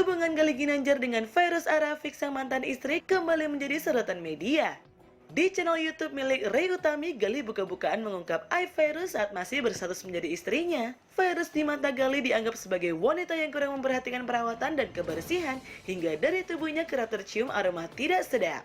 Hubungan Gali Ginanjar dengan Fairuz Arafik sang mantan istri kembali menjadi sorotan media. Di channel YouTube milik Ray Utami, Gali buka-bukaan mengungkap aib Fairuz saat masih berstatus menjadi istrinya. Fairuz di mata Gali dianggap sebagai wanita yang kurang memperhatikan perawatan dan kebersihan, hingga dari tubuhnya kerap tercium aroma tidak sedap.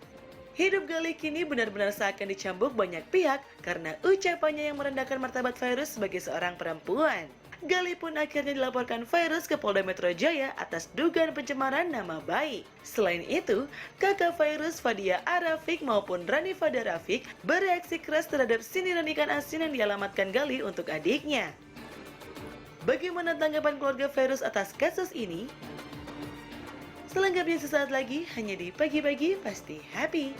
Hidup Gali kini benar-benar seakan dicambuk banyak pihak karena ucapannya yang merendahkan martabat Fairuz sebagai seorang perempuan. Gali pun akhirnya dilaporkan Fairuz ke Polda Metro Jaya atas dugaan pencemaran nama baik. Selain itu, kakak Fairuz Fadia Arafik maupun Rani Fada Rafik bereaksi keras terhadap sindiran ikan asin yang dialamatkan Gali untuk adiknya. Bagaimana tanggapan keluarga Fairuz atas kasus ini? Selengkapnya sesaat lagi hanya di Pagi-Pagi Pasti Happy.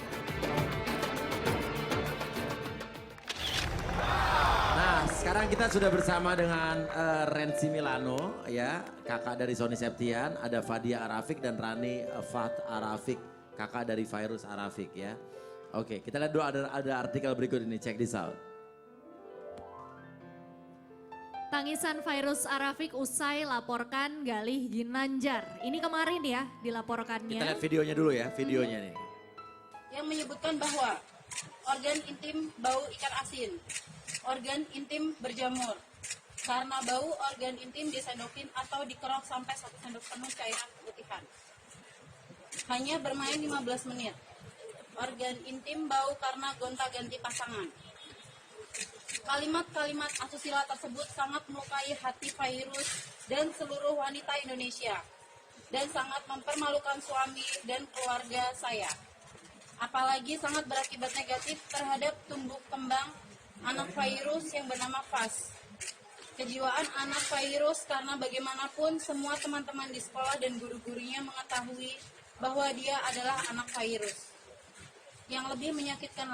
Nah, sekarang kita sudah bersama dengan Renzi Milano, ya, kakak dari Sony Septian, ada Fadia Arafik dan Rani Fat Arafik, kakak dari Fairuz Arafik, ya. Oke, kita lihat dulu ada artikel berikut ini, check this out. Tangisan Fairuz Arafik usai laporkan Gali Ginanjar. Ini kemarin ya dilaporkannya. Kita lihat videonya dulu ya, videonya nih. Yang menyebutkan bahwa organ intim bau ikan asin, organ intim berjamur. Karena bau, organ intim disendokin atau dikerok sampai 1 sendok penuh cairan keputihan. Hanya bermain 15 menit. Organ intim bau karena gonta-ganti pasangan. Kalimat-kalimat asusila tersebut sangat melukai hati Fairuz dan seluruh wanita Indonesia. Dan sangat mempermalukan suami dan keluarga saya. Apalagi sangat berakibat negatif terhadap tumbuh kembang anak Fairuz yang bernama Fas. Kejiwaan anak Fairuz karena bagaimanapun semua teman-teman di sekolah dan guru-gurunya mengetahui bahwa dia adalah anak Fairuz. Yang lebih menyakitkan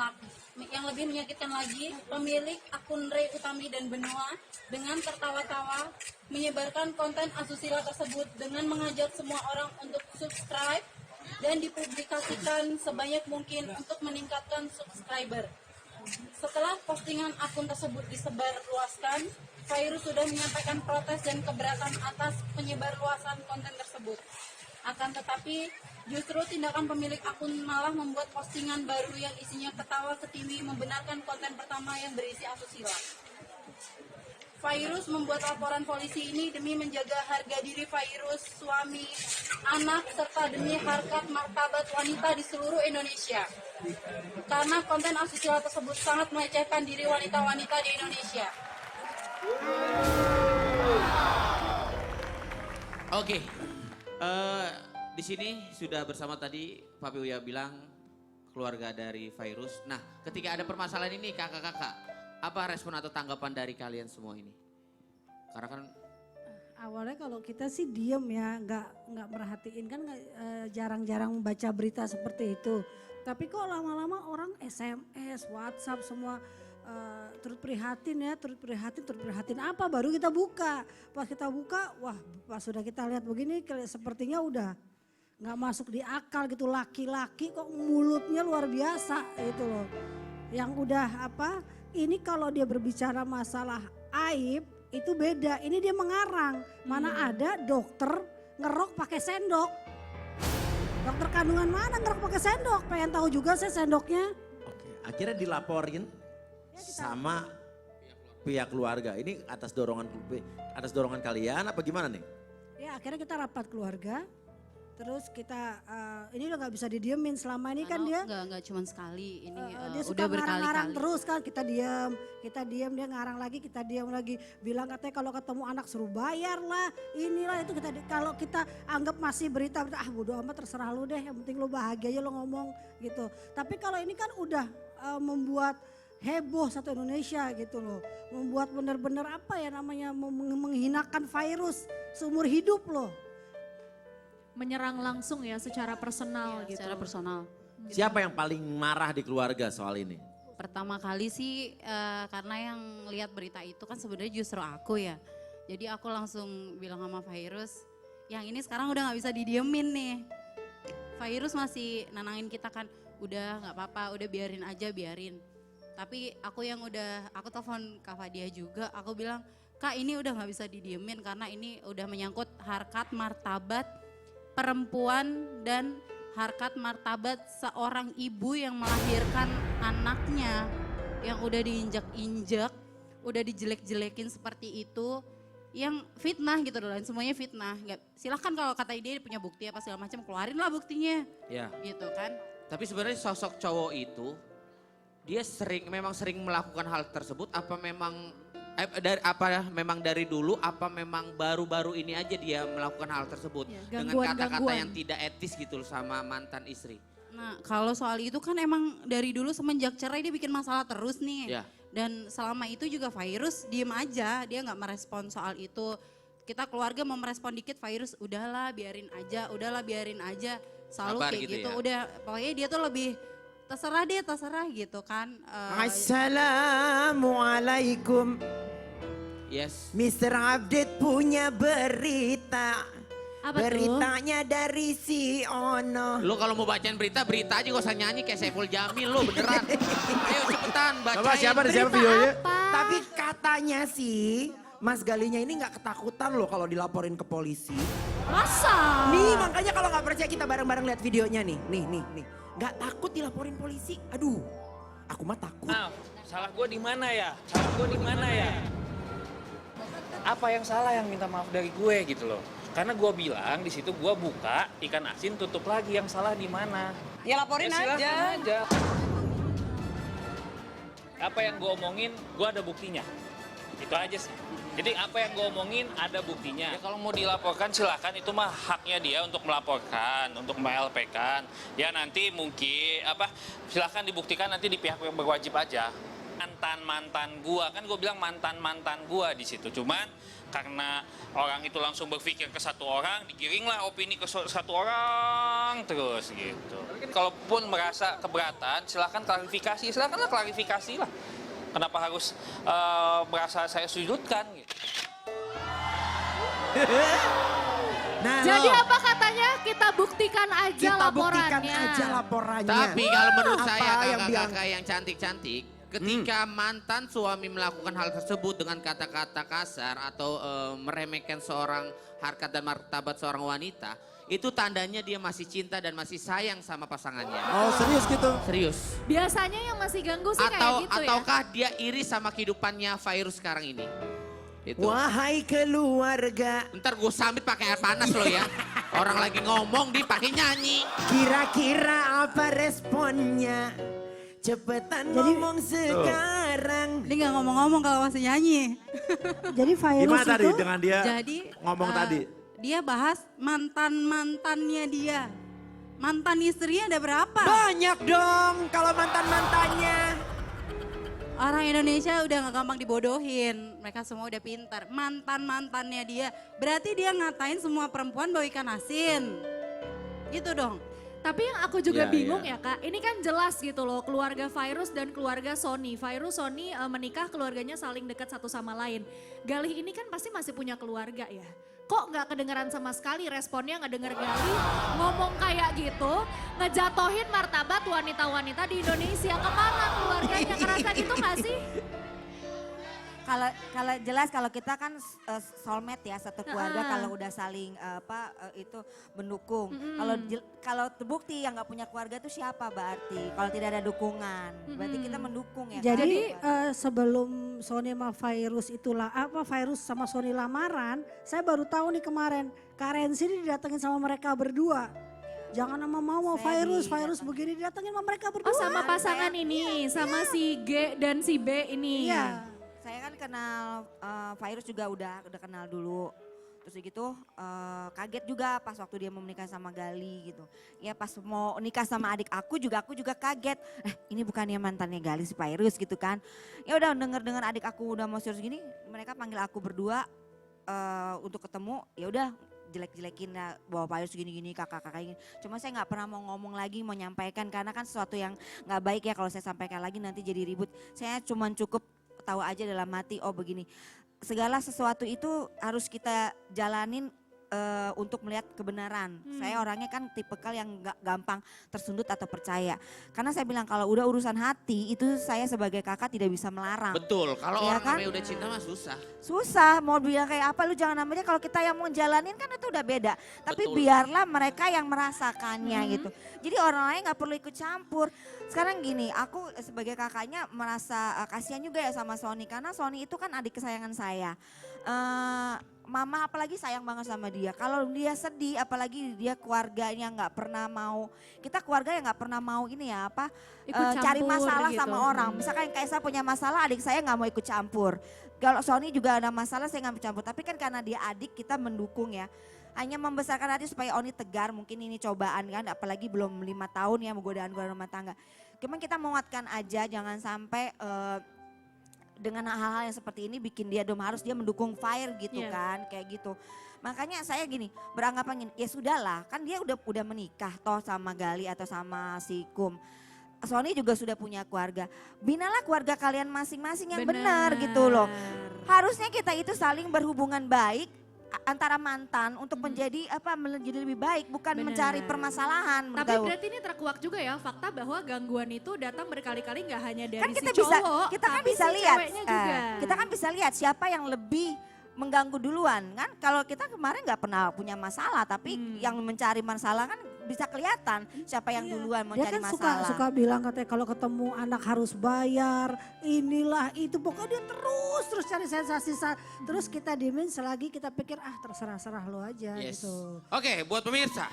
lagi, pemilik akun Ray Utami dan Benua dengan tertawa-tawa menyebarkan konten asusila tersebut dengan mengajak semua orang untuk subscribe dan dipublikasikan sebanyak mungkin untuk meningkatkan subscriber. Setelah postingan akun tersebut disebarluaskan, Fairuz sudah menyampaikan protes dan keberatan atas penyebarluasan konten tersebut. Akan tetapi, justru tindakan pemilik akun malah membuat postingan baru yang isinya ketawa ketiwi membenarkan konten pertama yang berisi asusila. Fairuz membuat laporan polisi ini demi menjaga harga diri Fairuz, suami, anak, serta demi harkat martabat wanita di seluruh Indonesia. Karena konten asusila tersebut sangat melecehkan diri wanita-wanita di Indonesia. Oke, di sini sudah bersama tadi Pak Uya bilang keluarga dari Fairuz. Nah, ketika ada permasalahan ini kakak-kakak, apa respon atau tanggapan dari kalian semua ini? Karena kan awalnya kalau kita sih diem ya, nggak merhatiin kan jarang-jarang baca berita seperti itu. Tapi kok lama-lama orang SMS, WhatsApp semua turut prihatin apa baru kita buka. Pas kita buka, wah pas sudah kita lihat begini sepertinya udah nggak masuk di akal gitu, laki-laki kok mulutnya luar biasa gitu loh. Yang udah ini kalau dia berbicara masalah aib itu beda, ini dia mengarang. Mana ada dokter ngerok pakai sendok. Dokter kandungan mana ngerok pakai sendok? Pengen tahu juga saya sendoknya. Oke, akhirnya dilaporin sama pihak keluarga. Ini atas dorongan kalian apa gimana nih? Ya akhirnya kita rapat keluarga. Terus kita ini udah nggak bisa didiemin selama ini kan dia. Enggak cuma sekali, ini Dia suka udah ngarang-ngarang berkali-kali. terus kan, kita diam, dia ngarang lagi, kita diam lagi. Bilang katanya kalau ketemu anak suruh bayar lah, inilah itu kalau kita anggap masih berita bodo amat terserah lu deh, yang penting lu bahagia aja lu ngomong gitu. Tapi kalau ini kan udah membuat heboh satu Indonesia gitu loh. Membuat benar-benar menghinakan Fairuz seumur hidup loh. Menyerang langsung ya secara personal gitu. Secara personal. Siapa yang paling marah di keluarga soal ini? Pertama kali sih karena yang lihat berita itu kan sebenarnya justru aku ya. Jadi aku langsung bilang sama Fairuz, yang ini sekarang udah gak bisa didiemin nih. Fairuz masih nenangin kita kan, udah gak apa-apa, udah biarin. Tapi aku telepon Kak Fadia juga, aku bilang, Kak ini udah gak bisa didiemin karena ini udah menyangkut harkat martabat perempuan dan harkat martabat seorang ibu yang melahirkan anaknya yang udah diinjak-injak, udah dijelek-jelekin seperti itu, yang fitnah gitu loh, dan semuanya fitnah. Silahkan kalau kata dia punya bukti apa segala macam, keluarin lah buktinya, Ya. gitu kan. Tapi sebenarnya sosok cowok itu dia memang sering melakukan hal tersebut apa memang dari dulu apa memang baru-baru ini aja dia melakukan hal tersebut Ya, dengan kata-kata gangguan-gangguan. yang tidak etis gitu loh sama mantan istri. Nah kalau soal itu kan emang dari dulu semenjak cerai dia bikin masalah terus nih. Ya. Dan selama itu juga Virus diem aja, dia nggak merespon soal itu. Kita keluarga mau merespon dikit, Virus udahlah biarin aja, selalu Sabar kayak gitu gitu. ya. Udah pokoknya dia tuh lebih terserah gitu kan. Assalamualaikum. Yes. Mr. Update punya berita. Apa tuh? Beritanya dari si Ono. Lu kalau mau bacain berita aja gak usah nyanyi kayak Saiful Jamil lu beneran. Ayo cepetan bacain. Coba siapa Berita videonya? apa? Tapi katanya sih Mas Galinya ini nggak ketakutan loh kalau dilaporin ke polisi. Masa? Nih makanya kalau nggak percaya kita bareng-bareng lihat videonya nih. Nih. Nggak takut dilaporin polisi. Aduh, aku mah takut. Salah gue di mana ya? Apa yang salah yang minta maaf dari gue gitu loh? Karena gue bilang di situ gue buka ikan asin tutup lagi, yang salah di mana? Ya laporin Silakan aja. Apa yang gue omongin, gue ada buktinya. Itu aja sih. Jadi apa yang gue omongin ada buktinya. Ya, kalau mau dilaporkan silakan, itu mah haknya dia untuk melaporkan, untuk melp-kan. Ya nanti mungkin silakan dibuktikan nanti di pihak yang berwajib aja. Mantan gua kan gue bilang mantan gua di situ. Cuman karena orang itu langsung berpikir ke satu orang, digiringlah opini ke satu orang terus gitu. Kalaupun merasa keberatan, silakan klarifikasi, silakanlah klarifikasi lah. Kenapa harus merasa saya sudutkan gitu. Nah, Jadi loh, apa katanya? Kita buktikan aja kita laporannya. buktikan aja laporannya. Tapi kalau menurut Apa saya yang bilang- kakak-kakak yang cantik-cantik, ketika mantan suami melakukan hal tersebut dengan kata-kata kasar atau meremehkan seorang harkat dan martabat seorang wanita, itu tandanya dia masih cinta dan masih sayang sama pasangannya. Oh serius gitu? Serius. Biasanya yang masih ganggu sih kayak gitu ya. Ataukah dia iri sama kehidupannya Virus sekarang ini? Itu. Wahai keluarga, Ntar gue sambit pakai air panas lo ya. Orang lagi ngomong dia pakai nyanyi. kira-kira apa responnya? Cepetan ngomong sekarang. Dia nggak ngomong-ngomong kalau masih nyanyi. Jadi Virus Gimana tadi itu dengan dia Jadi ngomong tadi? dia bahas mantannya dia. Mantan istrinya ada berapa? Banyak dong kalau mantan-mantannya. Orang Indonesia udah gak gampang dibodohin. Mereka semua udah pintar. Mantannya dia. Berarti dia ngatain semua perempuan bawa ikan asin. Gitu dong. Tapi yang aku juga Iya, bingung iya. ya Kak, ini kan jelas gitu loh keluarga Virus dan keluarga Sony. Virus, Sony menikah, keluarganya saling dekat satu sama lain. Galih ini kan pasti masih punya keluarga ya. Kok nggak kedengeran sama sekali responnya nggak denger Galih ngomong kayak gitu, ngejatohin martabat wanita-wanita di Indonesia. Kemana keluarganya, ngerasa gitu gak sih? Kalau jelas kalau kita kan soulmate ya, satu keluarga, Ah. kalau udah saling itu mendukung. Kalau terbukti yang nggak punya keluarga itu siapa berarti? Kalau tidak ada dukungan, berarti kita mendukung ya. Jadi kan? sebelum Sony sama Virus itulah Virus sama Sony lamaran, saya baru tahu nih kemarin Kak Rensi ini didatengin sama mereka berdua. Jangan sama mau Saya Virus didatengin. begini didatengin sama mereka berdua. Oh sama pasangan ini, sama si G dan si B ini. Iya. Saya kan kenal Virus juga udah kenal dulu. Terus gitu kaget juga pas waktu dia mau menikah sama Gali gitu. Ya pas mau nikah sama adik aku juga kaget. Ini bukannya mantannya Gali si Virus gitu kan. Ya udah denger adik aku udah mau serius gini, mereka panggil aku berdua untuk ketemu. Ya udah jelek-jelekin bawa Virus gini-gini kakak-kakak ini. Cuma saya nggak pernah mau ngomong lagi, mau nyampaikan karena kan sesuatu yang nggak baik ya kalau saya sampaikan lagi nanti jadi ribut. Saya cuma cukup tahu aja dalam hati, oh begini. Segala sesuatu itu harus kita jalanin untuk melihat kebenaran. Saya orangnya kan tipikal yang nggak gampang tersundut atau percaya. Karena saya bilang kalau udah urusan hati itu saya sebagai kakak tidak bisa melarang. Betul, kalau Iya orang kan? namanya udah cinta mah susah. Susah mau bilang kayak apa lu jangan namanya, kalau kita yang mau jalanin kan itu udah beda. Tapi Betul. biarlah mereka yang merasakannya gitu. Jadi orang lain nggak perlu ikut campur. Sekarang gini, aku sebagai kakaknya merasa kasihan juga ya sama Sony, karena Sony itu kan adik kesayangan saya. Mama apalagi sayang banget sama dia. Kalau dia sedih, apalagi dia keluarganya nggak pernah mau, kita keluarga yang nggak pernah mau ini ya apa Ikut cari campur masalah gitu. sama orang. Misalkan kayak saya punya masalah, adik saya nggak mau ikut campur. Kalau Sony juga ada masalah, saya nggak mau campur. Tapi kan karena dia adik, kita mendukung ya. Hanya membesarkan hati supaya Oni tegar, mungkin ini cobaan kan, apalagi belum 5 tahun ya godaan-godaan rumah tangga. Cuman kita menguatkan aja, jangan sampai dengan hal-hal yang seperti ini bikin dia harus dia mendukung Fire gitu kan, kayak gitu. Makanya saya gini, beranggapan gini, ya sudahlah, kan dia udah menikah toh sama Gali atau sama si Kum. Sony juga sudah punya keluarga. Binalah keluarga kalian masing-masing yang benar gitu loh. Harusnya kita itu saling berhubungan baik antara mantan untuk menjadi lebih baik, bukan Benar. mencari permasalahan. Tapi berarti ini terkuak juga ya fakta bahwa gangguan itu datang berkali-kali nggak hanya dari kan si kita bisa cowok, kita kan tapi bisa si lihat ceweknya juga. kita kan bisa lihat siapa yang lebih mengganggu duluan kan. Kalau kita kemarin nggak pernah punya masalah, tapi yang mencari masalah kan bisa kelihatan siapa yang duluan Dia mencari kan masalah. suka bilang katanya kalau ketemu anak harus bayar, inilah itu, pokoknya dia terus cari sensasi. Terus kita diemin selagi kita pikir terserah lo aja Yes. gitu. Oke, buat pemirsa,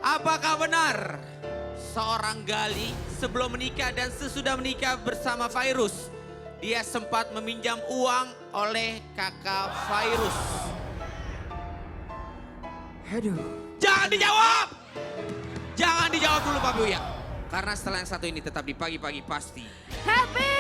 apakah benar seorang Gali sebelum menikah dan sesudah menikah bersama Fairuz, dia sempat meminjam uang oleh kakak Fairuz? Aduh. Jangan dijawab! Jangan dijawab dulu Pak Buya. Karena setelah yang satu ini tetap di pagi-pagi pasti. Happy